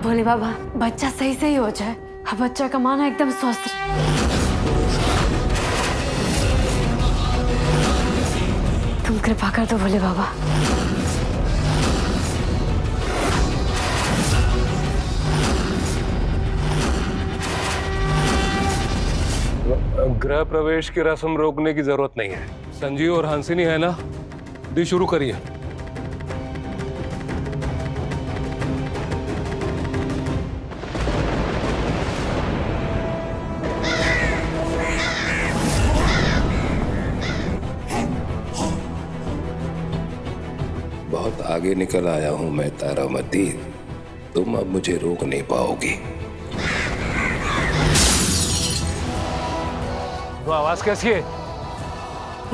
भोले बाबा बच्चा सही से ही हो जाए। अब बच्चा का माना एकदम स्वस्थ रहे। तुम कृपा कर दो भोले बाबा। गृह प्रवेश की रस्म रोकने की जरूरत नहीं है। संजीव और हंसिनी है ना, दी शुरू करिए। बहुत आगे निकल आया हूं मैं तारामती, तुम अब मुझे रोक नहीं पाओगी। वो आवाज कैसी है?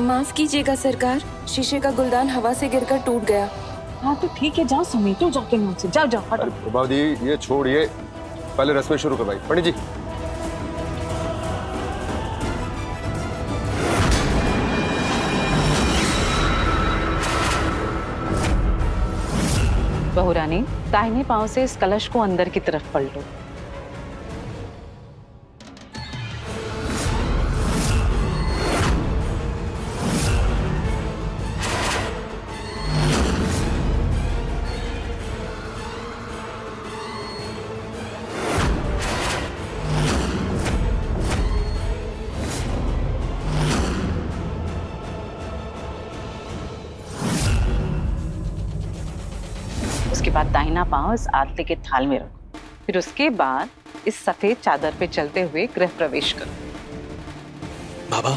माफ कीजिएगा सरकार, शीशे का गुलदान हवा से गिरकर टूट गया। हाँ तो ठीक है, जाओ समेटो जाके नाम से, जाओ जाओ हटो। प्रभा दी ये छोड़िए, पहले रस्में शुरू करवाई। पंडित जी बहुरानी, दाहिने पांव से इस कलश को अंदर की तरफ पलटो। उसके बाद दाहिना पांव इस आरती के थाल में रखो। फिर उसके बाद इस सफेद चादर पे चलते हुए गृह प्रवेश करो। बाबा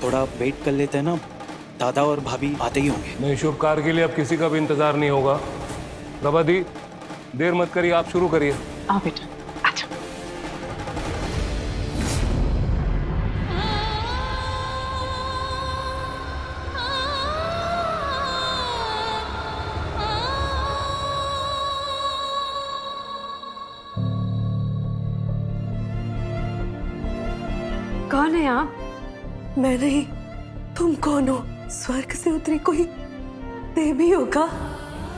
थोड़ा वेट कर लेते हैं ना, दादा और भाभी आते ही होंगे। नहीं, शुभ कार्य के लिए अब किसी का भी इंतजार नहीं होगा। प्रभा दी देर मत करिए, आप शुरू करिए। आओ बेटा, अच्छा। कौन है आप? मैं नहीं, तुम कौन हो? स्वर्ग से उतरी कोई देवी होगा।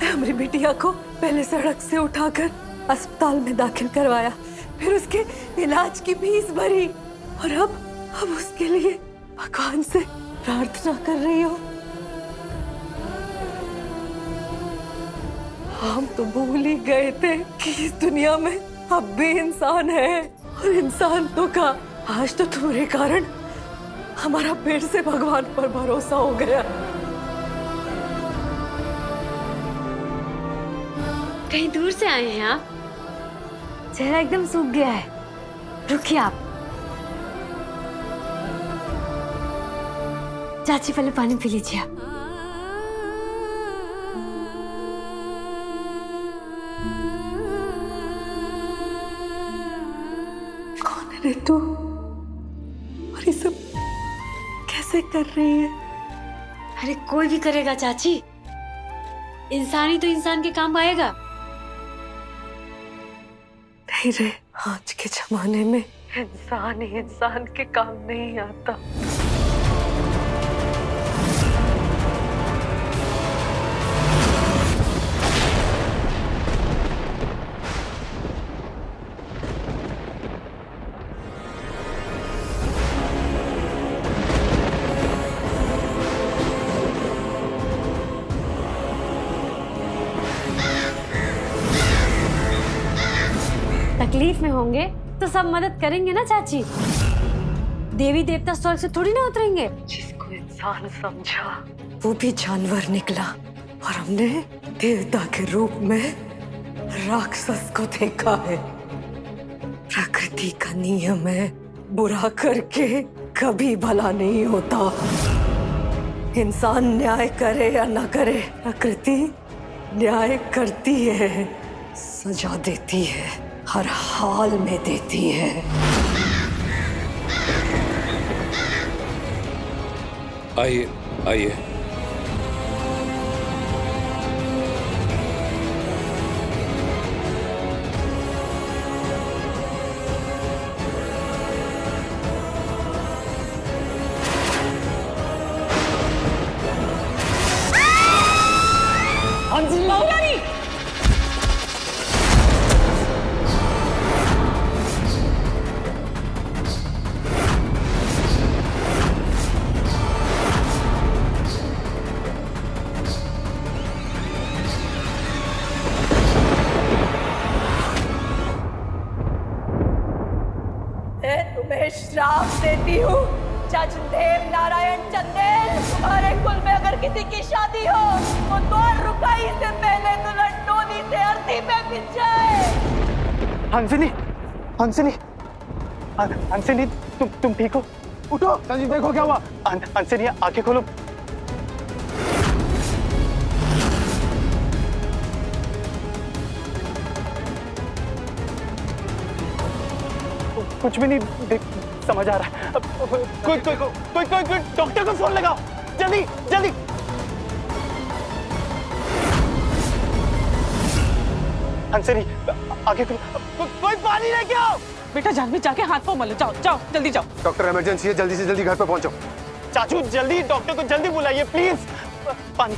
हमारी बिटिया को पहले सड़क से उठाकर अस्पताल में दाखिल करवाया, फिर उसके इलाज की फीस भरी, और अब उसके लिए भगवान से प्रार्थना कर रही हो। हम तो भूल ही गए थे कि इस दुनिया में अब भी इंसान है, और इंसान तो का आज तो तुम्हारे कारण हमारा फिर से भगवान पर भरोसा हो गया। कहीं दूर से आए हैं आप? चेहरा एकदम सूख गया है। रुकिए आप। चाची पहले पानी पी लीजिए आप। कौन है रे तू? और ये सब कैसे कर रही है? अरे कोई भी करेगा चाची, इंसान ही तो इंसान के काम आएगा। नहीं रे, आज के जमाने में इंसान ही इंसान के काम नहीं आता। तकलीफ में होंगे तो सब मदद करेंगे ना चाची। देवी देवता स्वर्ग से थोड़ी ना उतरेंगे। जिसको इंसान समझा वो भी जानवर निकला, और हमने देवता के रूप में राक्षस को देखा है। प्रकृति का नियम है, बुरा करके कभी भला नहीं होता। इंसान न्याय करे या ना करे, प्रकृति न्याय करती है, सजा देती है, हर हाल में देती है। आइए आइए। मैं तुम्हें श्राप देती हूँ जज देव नारायण चंदेल, तुम्हारे कुल में अगर किसी की शादी हो तो द्वार रुकाई से पहले दुल्हन डोली से अर्थी में बिछ जाए। हंसिनी, हंसिनी, हंसिनी, तुम ठीक हो? उठो। संजीव देखो क्या हुआ। हंसिनी आंखें खोलो। कुछ भी नहीं देख समझ आ रहा है। कोई डॉक्टर को फोन लगाओ, जल्दी जल्दी। हंसिनी आगे कोई पानी लेके आओ। बेटा जानवी जाके हाथ पाँव मलो, जाओ जाओ जल्दी जाओ। डॉक्टर इमरजेंसी है, जल्दी से जल्दी घर पे पहुंचो। चाचू जल्दी डॉक्टर को जल्दी बुलाइए प्लीज। पानी।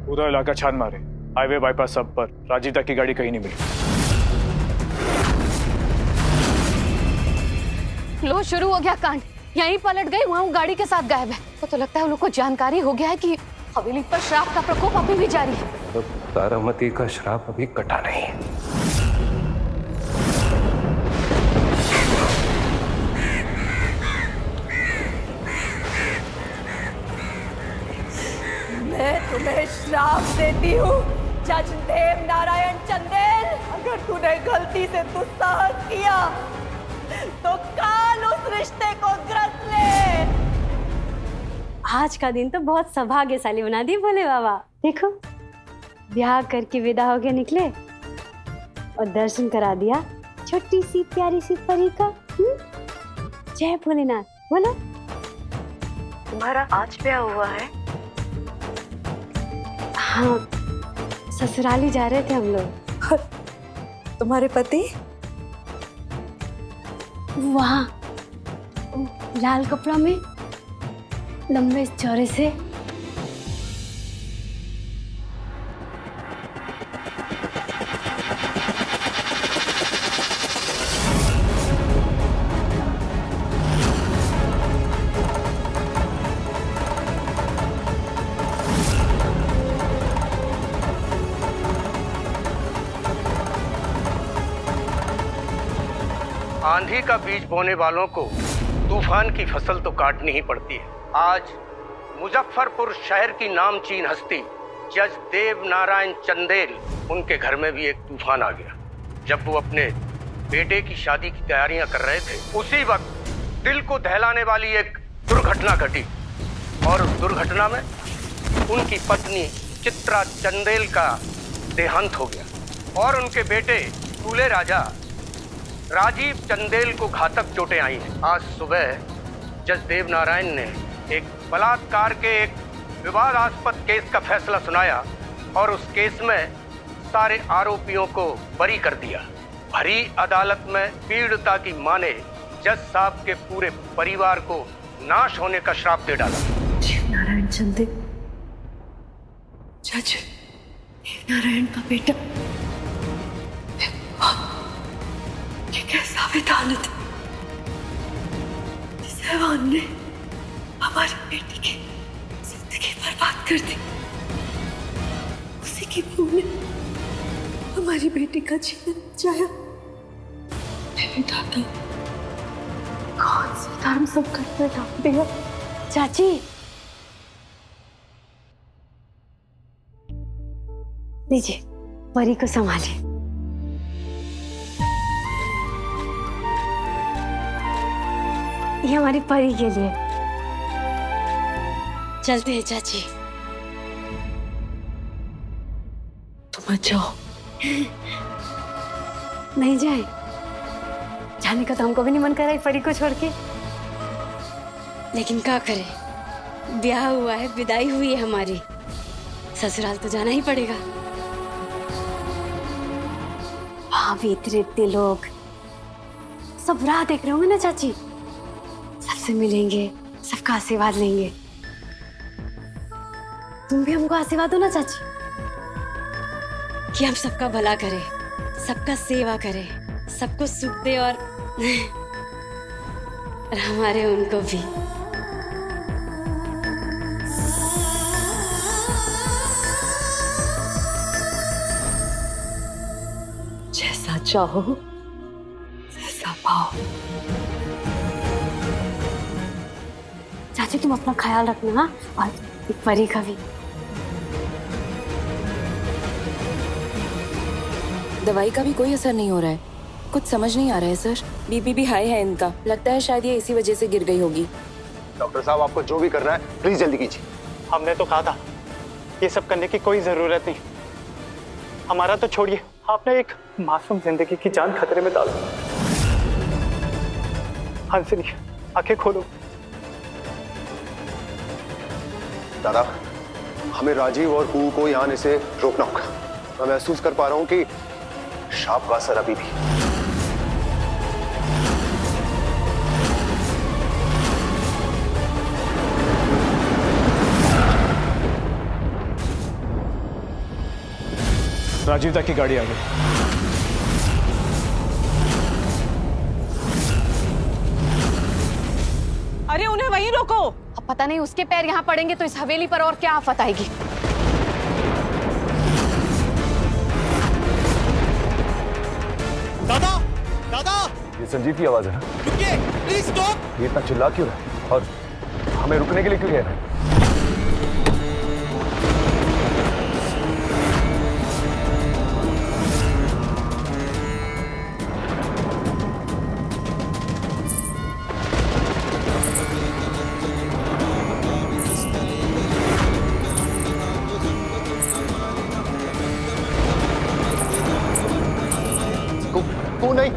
पूरा इलाका छान मारे, हाईवे बाईपास सब पर। राजीव तक की गाड़ी कहीं नहीं मिली। लो शुरू हो गया कांड, यहीं पलट गई, वहाँ गाड़ी के साथ गायब है। तो लगता है उन लोग को जानकारी हो गया है कि हवेली पर श्राप का प्रकोप अभी भी जारी है। तो तारामती का श्राप अभी कटा नहीं है। मैं तुम्हें श्राप देती हूँ जज देव नारायण चंदेल, अगर तूने गलती से दुस्साहस किया तो काल उस रिश्ते को ग्रस ले। आज का दिन तो बहुत सौभाग्यशाली बना दी भोले बाबा। देखो ब्याह करके विदा होके निकले और दर्शन करा दिया छोटी सी प्यारी सी परी का। जय भोलेनाथ। बोलो तुम्हारा आज ब्याह हुआ है? हाँ, ससुराली जा रहे थे हम लोग। तुम्हारे पति? वहाँ लाल कपड़ा में, लंबे चौड़े से। आंधी का बीज बोने वालों को तूफान की फसल तो काटनी ही पड़ती है। आज मुजफ्फरपुर शहर की नामचीन हस्ती जज देव नारायण चंदेल, उनके घर में भी एक तूफान आ गया। जब वो अपने बेटे की शादी की तैयारियां कर रहे थे, उसी वक्त दिल को दहलाने वाली एक दुर्घटना घटी और उस दुर्घटना में उनकी पत्नी चित्रा चंदेल का देहांत हो गया और उनके बेटे दूल्हे राजा राजीव चंदेल को घातक चोटें आई हैं। आज सुबह जज देव नारायण ने एक बलात्कार के एक विवादास्पद केस का फैसला सुनाया और उस केस में सारे आरोपियों को बरी कर दिया। भरी अदालत में पीड़िता की मां ने जज साहब के पूरे परिवार को नाश होने का श्राप दे डाला। देव नारायण चंदेल, जज देव नारायण का बेटा, ये कैसा विधानत है? इस हैवान ने हमारी बेटी की जिंदगी बर्बाद कर दी। उसी की भूल में हमारी बेटी का जीवन बचाया। दादा, कौन सा धर्म सब करने डाल दिया? चाची लीजिए, परी को संभालिए। ये हमारी परी के लिए। चलते हैं चाची। तुम मत जाओ। नहीं जाए, जाने का तो हमको भी नहीं मन कर रहा है परी को छोड़ के। लेकिन क्या करे, ब्याह हुआ है, विदाई हुई है हमारी, ससुराल तो जाना ही पड़ेगा। वहां भी इतने लोग सब राह देख रहे होंगे ना चाची, सबसे मिलेंगे, सबका आशीर्वाद लेंगे। तुम भी हमको आशीर्वाद दो ना चाची, कि हम सबका भला करें, सबका सेवा करें, सबको सुख दे और हमारे उनको भी। चाहो ऐसा पाओ। चाची तुम अपना ख्याल रखना हाँ? और एक परी का भी। दवाई का भी कोई असर नहीं हो रहा है, कुछ समझ नहीं आ रहा है सर। बीपी भी हाई है इनका, लगता है शायद ये इसी वजह से गिर गई होगी। डॉक्टर साहब आपको जो भी करना है प्लीज जल्दी कीजिए। हमने तो कहा था ये सब करने की कोई जरूरत नहीं। हमारा तो छोड़िए, आपने एक मासूम जिंदगी की जान खतरे में डाल दी। हंसनी आंखें खोलो। दादा, हमें राजीव और कू को यहाँ आने से रोकना होगा। मैं महसूस कर पा रहा हूँ कि शाप का असर अभी भी। राजीव तक की गाड़ी आ गई। अरे उन्हें वहीं रोको। अब पता नहीं उसके पैर यहाँ पड़ेंगे तो इस हवेली पर और क्या आफत आएगी। दादा, दादा, ये संजीव की आवाज है। रुकिए, प्लीज स्टॉप। ये इतना चिल्ला क्यों रहा है और हमें रुकने के लिए क्यों कह रहा है? कू नहीं।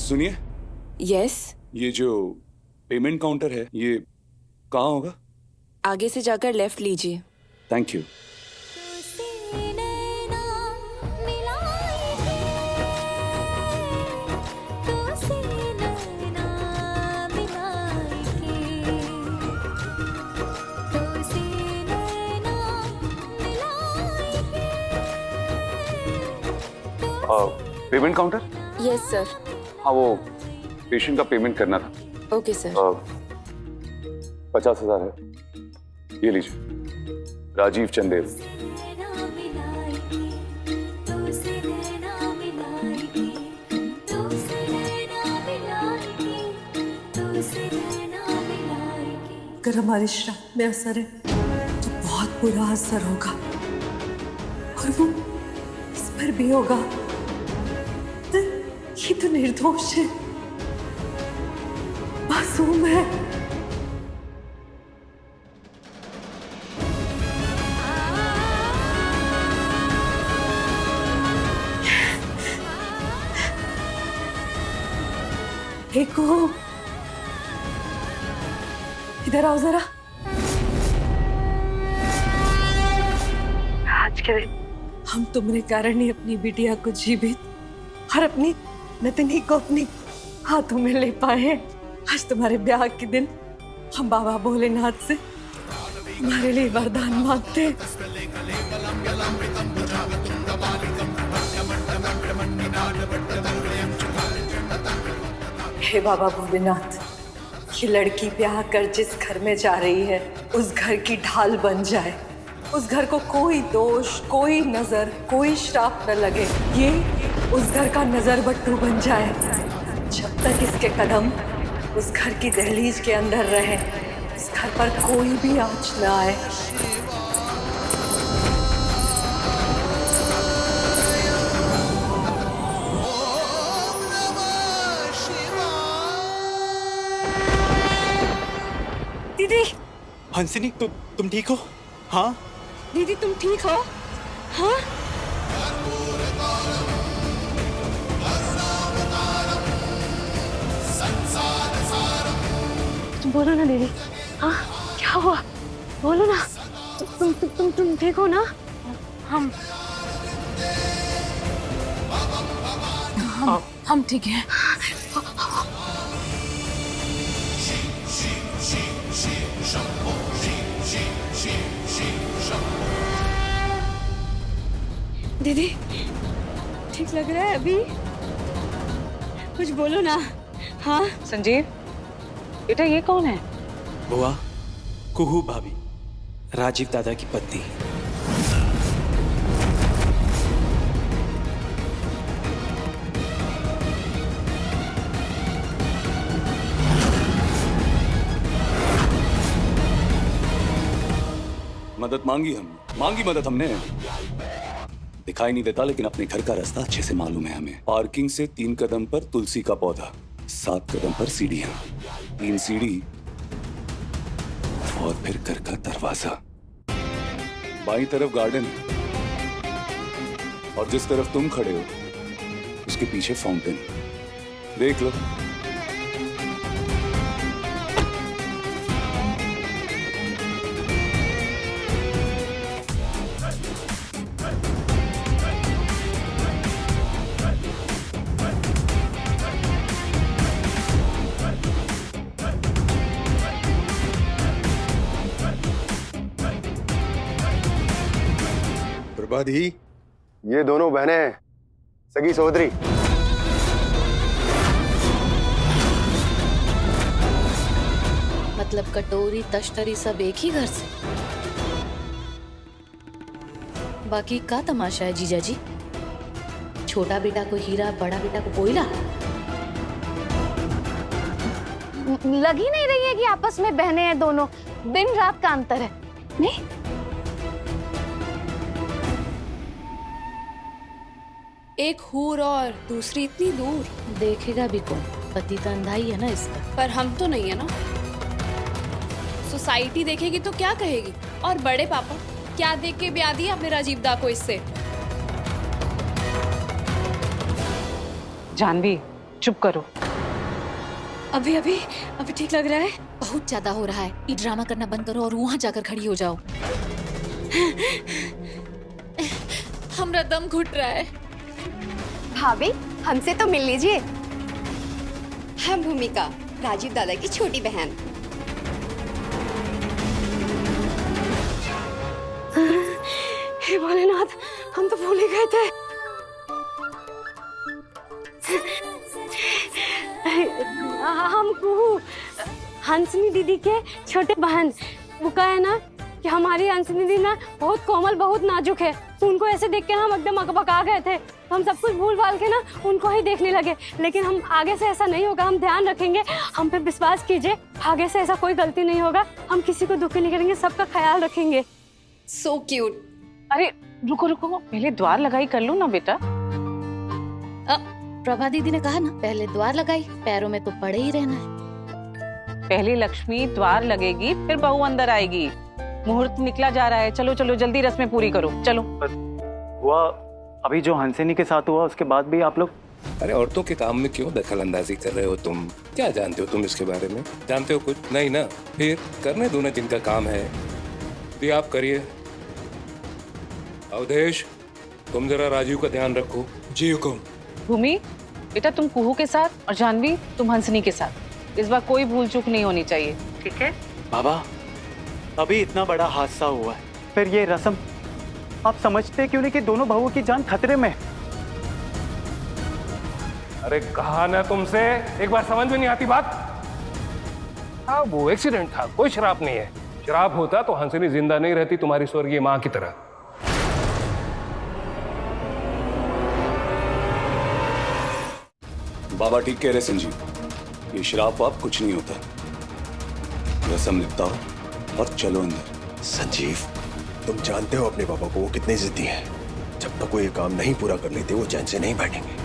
सुनिए, यस, ये जो पेमेंट काउंटर है ये कहाँ होगा? आगे से जाकर लेफ्ट लीजिए। Thank you. Payment counter? Yes sir. हाँ, वो पेशेंट का पेमेंट करना था। Okay sir. 50,000 है, ये लीजिए। राजीव चंदेल। अगर हमारे श्राप में असर है तो बहुत बुरा असर होगा, और वो इस पर भी होगा। ये तो निर्दोष है, मासूम है। देखो, इधर आओ जरा। आज के दिन हम तुम्हारे कारण ही अपनी बिटिया को जीवित और अपनी नतनी को अपनी हाथों में ले पाए। आज तुम्हारे ब्याह के दिन हम बाबा भोलेनाथ से तुम्हारे लिए वरदान मांगते। हे बाबा भोलेनाथ, ये लड़की ब्याह कर जिस घर में जा रही है उस घर की ढाल बन जाए। उस घर को कोई दोष, कोई नजर, कोई श्राप न लगे। ये उस घर का नजर बट्टू बन जाए। जब तक इसके कदम उस घर की दहलीज के अंदर रहे, इस घर पर कोई भी आंच न आए। दीदी, हंसिनी, तुम ठीक हो? हाँ दीदी तुम ठीक हो? हाँ? तुम बोलो ना दीदी। हाँ, क्या हुआ? बोलो ना। तुम ठीक हो ना? हम ठीक हैं। दीदी ठीक लग रहा है अभी? कुछ बोलो ना। हाँ संजीव, बेटा ये कौन है? बुआ, कुहू भाभी, राजीव दादा की पत्नी। मदद मांगी मदद हमने। दिखाई नहीं देता लेकिन अपने घर का रास्ता अच्छे से मालूम है हमें। पार्किंग से 3 कदम पर तुलसी का पौधा, 7 कदम पर सीढ़ियां, 3 सीढ़ी और फिर घर का दरवाजा। बाईं तरफ गार्डन और जिस तरफ तुम खड़े हो उसके पीछे फाउंटेन। देख लो। प्रभादी, ये दोनों बहनें हैं, सगी सहोदरी। मतलब कटोरी तश्तरी सब एक ही घर से? बाकी का तमाशा है जीजा जी? छोटा बेटा को हीरा, बड़ा बेटा को कोयला। लग ही नहीं रही है कि आपस में बहनें हैं दोनों। दिन रात का अंतर है। नहीं एक हूर और दूसरी इतनी दूर। देखेगा भी कौन? पति तो अंधा ही है ना इसका। पर हम तो नहीं है ना। सोसाइटी देखेगी तो क्या कहेगी? और बड़े पापा क्या देख के ब्याह दिया आपने राजीव दा को इससे? जानवी चुप करो। अभी ठीक लग रहा है? बहुत ज्यादा हो रहा है। ये ड्रामा करना बंद करो और वहां जाकर खड़ी हो जाओ। हमरा दम घुट रहा है। भाभी हमसे तो मिल लीजिए। हम भूमिका, राजीव दादा की छोटी बहन। हे भोलेनाथ, हम तो भूल ही गए थे। हम कुहू, हंसनी दीदी के छोटे बहन। वो कहा है ना कि हमारी हंसनी दीदी ना बहुत कोमल, बहुत नाजुक है। तो उनको ऐसे देख के ना हम एकदम अकबका गए थे। तो हम सब कुछ भूल भाल के ना उनको ही देखने लगे। लेकिन हम आगे से ऐसा नहीं होगा, हम ध्यान रखेंगे। हम पे विश्वास कीजिए, आगे से ऐसा कोई गलती नहीं होगा। हम किसी को दुखी नहीं करेंगे, सबका ख्याल रखेंगे। So cute. अरे रुको रुको, पहले द्वार लगाई कर लो ना बेटा। प्रभा दीदी ने कहा ना पहले द्वार लगाई, पैरों में तो पड़े ही रहना है। पहले लक्ष्मी द्वार लगेगी, फिर बहू अंदर आएगी। मुहूर्त निकला जा रहा है, चलो चलो जल्दी रस्में पूरी करो, चलो। हुआ अभी जो हंसिनी के साथ हुआ उसके बाद भी आप लोग? अरे औरतों के काम में क्यों दखल अंदाजी कर रहे हो तुम? क्या जानते हो तुम इसके बारे में? जानते हो कुछ नहीं ना? फिर करने दो ना जिनका काम है। ये आप करिए। अवधेश, तुम जरा राजीव का ध्यान रखो। जी हुकुम। भूमि बेटा तुम कुहू के साथ, और जानवी तुम हंसनी के साथ। इस बार कोई भूल चूक नहीं होनी चाहिए, ठीक है? बाबा अभी इतना बड़ा हादसा हुआ है, फिर ये रस्म आप समझते क्यों नहीं कि दोनों बहुओं की जान खतरे में? अरे कहा ना तुमसे, एक बार समझ में नहीं आती बात? हाँ वो एक्सीडेंट था, कोई शराब नहीं है। शराब होता तो हंसनी जिंदा नहीं रहती तुम्हारी स्वर्गीय माँ की तरह। बाबा ठीक कह रहे संजीव, ये शराब वाप कुछ नहीं होता। रस्म निपटाओ और चलो अंदर। संजीव, तुम जानते हो अपने पापा को, वो कितने जिद्दी हैं। जब तक वो ये काम नहीं पूरा कर लेते वो चैन से नहीं बैठेंगे।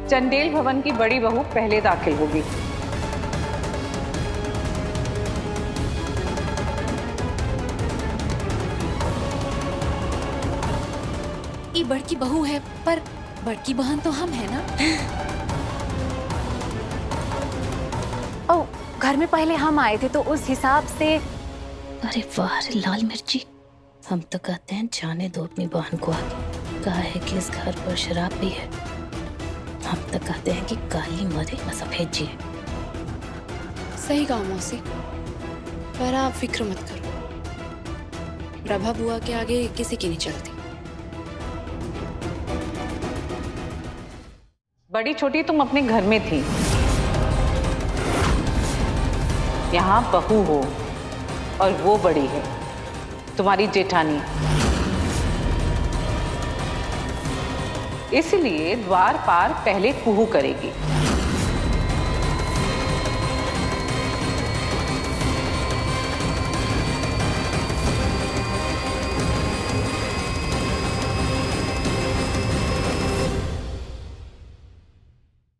चंदेल भवन की बड़ी बहू पहले दाखिल होगी। ये बड़की बहू है, पर बड़की बहन तो हम है ना। ओ, घर में पहले हम आए थे तो उस हिसाब से। अरे वाह रे लाल मिर्ची, हम तो कहते हैं जाने दो अपनी बहन को आगे। कहा है कि इस घर पर शराब भी है, हम तो कहते हैं कि काली मरे न सफेद जिए। सही कहा मौसी, पर आप फिक्र मत करो, प्रभा बुआ के आगे किसी की नहीं चलती। बड़ी छोटी तुम अपने घर में थी, यहाँ बहू हो और वो बड़ी है, तुम्हारी जेठानी। इसलिए द्वार पार पहले कुहू करेगी।